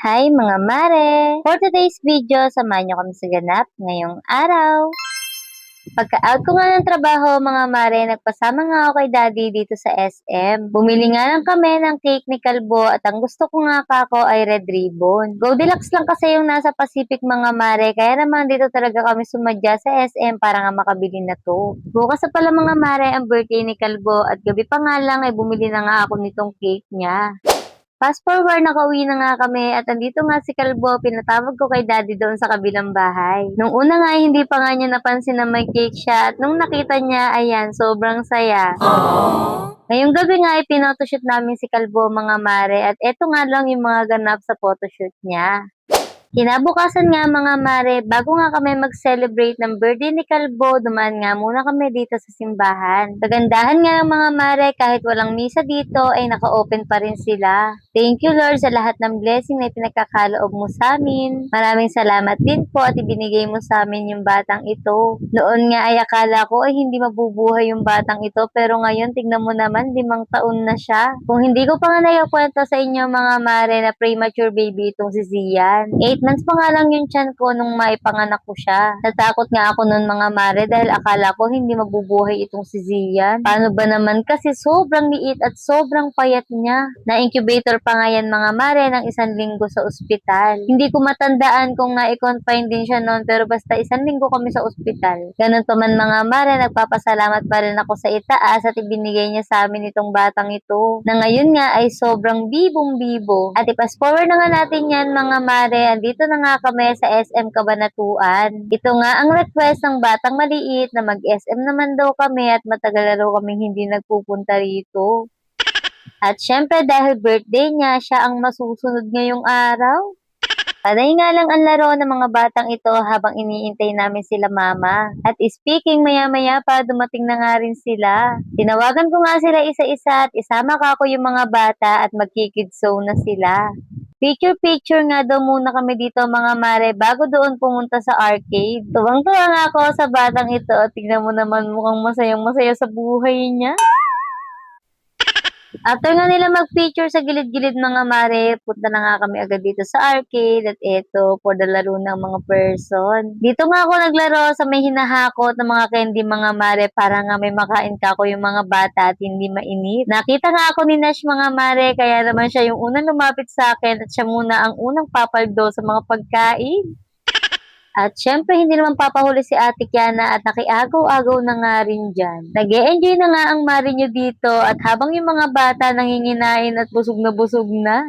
Hi mga mare! For today's video, samahan niyo kami sa ganap ngayong araw. Pagka-out ko nga ng trabaho mga mare, nagpasama nga ako kay daddy dito sa SM. Bumili nga lang kami ng cake ni Kalbo at ang gusto ko nga kako ay red ribbon. Go Deluxe lang kasi yung nasa Pacific mga mare, kaya naman dito talaga kami sumadya sa SM para nga makabili na to. Bukas na pala mga mare ang birthday ni Kalbo at gabi pa nga lang ay bumili na nga ako nitong cake niya. Fast forward, nakauwi na nga kami at andito nga si Kalbo, pinatawag ko kay daddy doon sa kabilang bahay. Nung una nga ay hindi pa nga niya napansin na may cake siya at nung nakita niya, ayan, sobrang saya. Ngayong gabi nga ay pinotoshoot namin si Kalbo mga mare at eto nga lang yung mga ganap sa photoshoot niya. Kinabukasan nga mga mare, bago nga kami mag-celebrate ng birthday ni Kalbo, dumaan nga muna kami dito sa simbahan. Kagandahan nga ng mga mare, kahit walang misa dito, ay naka-open pa rin sila. Thank you Lord sa lahat ng blessing na pinagkakaloob mo sa amin. Maraming salamat din po at ibinigay mo sa amin yung batang ito. Noon nga ay akala ko ay hindi mabubuhay yung batang ito, pero ngayon tignan mo naman, 5 taon na siya. Kung hindi ko pa nga naikwento sa inyo mga mare na premature baby itong si Zian. 8 months pa nga lang yung tiyan ko nung maipanganak ko siya. Natakot nga ako noon mga mare dahil akala ko hindi mabubuhay itong si Zian. Paano ba naman kasi sobrang liit at sobrang payat niya. Na-incubator pa nga yan mga mare ng 1 linggo sa ospital. Hindi ko matandaan kung na-confine din siya noon pero basta 1 linggo kami sa ospital. Ganun pa man mga mare, nagpapasalamat pa rin ako sa itaas at ibinigay niya sa amin itong batang ito. Na ngayon nga ay sobrang bibong-bibo. At i-fast forward na nga natin yan mga mare, andito na nga kami sa SM Cabanatuan. Ito nga ang request ng batang maliit na mag-SM naman daw kami at matagal na daw kami hindi nagpupunta rito. At syempre dahil birthday niya, siya ang masusunod ngayong araw. Panay nga lang ang laro ng mga batang ito habang iniintay namin sila mama. At speaking, maya-maya pa dumating na nga rin sila. Tinawagan ko nga sila isa-isa at isama ka ako yung mga bata at magkikidso na sila. Picture-picture nga daw muna kami dito mga mare bago doon pumunta sa arcade. Tuwang-tuwa nga ako sa batang ito at tignan mo naman mukhang masayang-masaya sa buhay niya. After nga nila mag-picture sa gilid-gilid mga mare, punta na nga kami agad dito sa arcade at eto, for the laro ng mga person. Dito nga ako naglaro sa may hinahakot ng mga candy mga mare para nga may makain ka ako yung mga bata at hindi mainit. Nakita nga ako ni Nash mga mare, kaya naman siya yung unang lumapit sa akin at siya muna ang unang papaldo sa mga pagkain. At syempre, hindi naman papahuli si Ate Kiana at nakiagaw-agaw na nga rin dyan. Nag-e-enjoy na nga ang mari nyo dito at habang yung mga bata nanginginain at busog na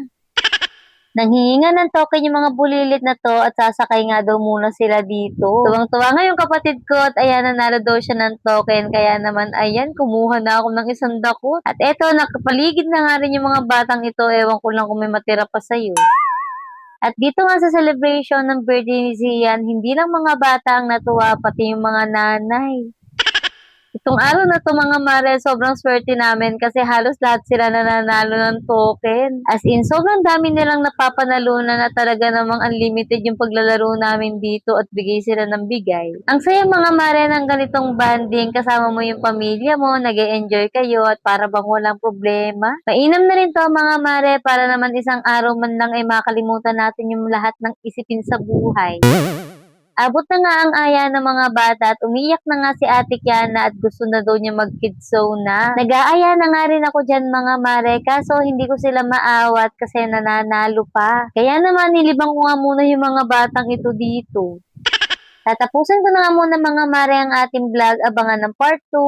nanghihinga ng token yung mga bulilit na to at sasakay nga daw muna sila dito. Tuwang-tuwa nga yung kapatid ko at ayan, nanalo daw siya ng token. Kaya naman, ayan, kumuha na ako ng 1 dakot. At eto, nakapaligid na nga rin yung mga batang ito. Ewan ko lang kung may matira pa sa'yo. At dito nga sa celebration ng birthday ni Zian, hindi lang mga bata ang natuwa, pati yung mga nanay. Itong araw na to mga mare, sobrang swerte namin kasi halos lahat sila nananalo ng token. As in, sobrang dami nilang napapanalunan na talaga namang unlimited yung paglalaro namin dito at bigay sila ng bigay. Ang saya mga mare ng ganitong banding, kasama mo yung pamilya mo, nag-e-enjoy kayo at para bang walang problema. Mainam na rin to mga mare para naman isang araw man lang ay makalimutan natin yung lahat ng isipin sa buhay. Abot na nga ang aya ng mga bata at umiyak na nga si Ate Kiana at gusto na daw niya mag-kids zone na. Nag-aaya na nga rin ako dyan mga mare, kaso hindi ko sila maawat kasi nananalo pa. Kaya naman nilibang ko nga muna yung mga batang ito dito. Tatapusin ko na nga muna mga mare ang ating vlog. Abangan ng part 2.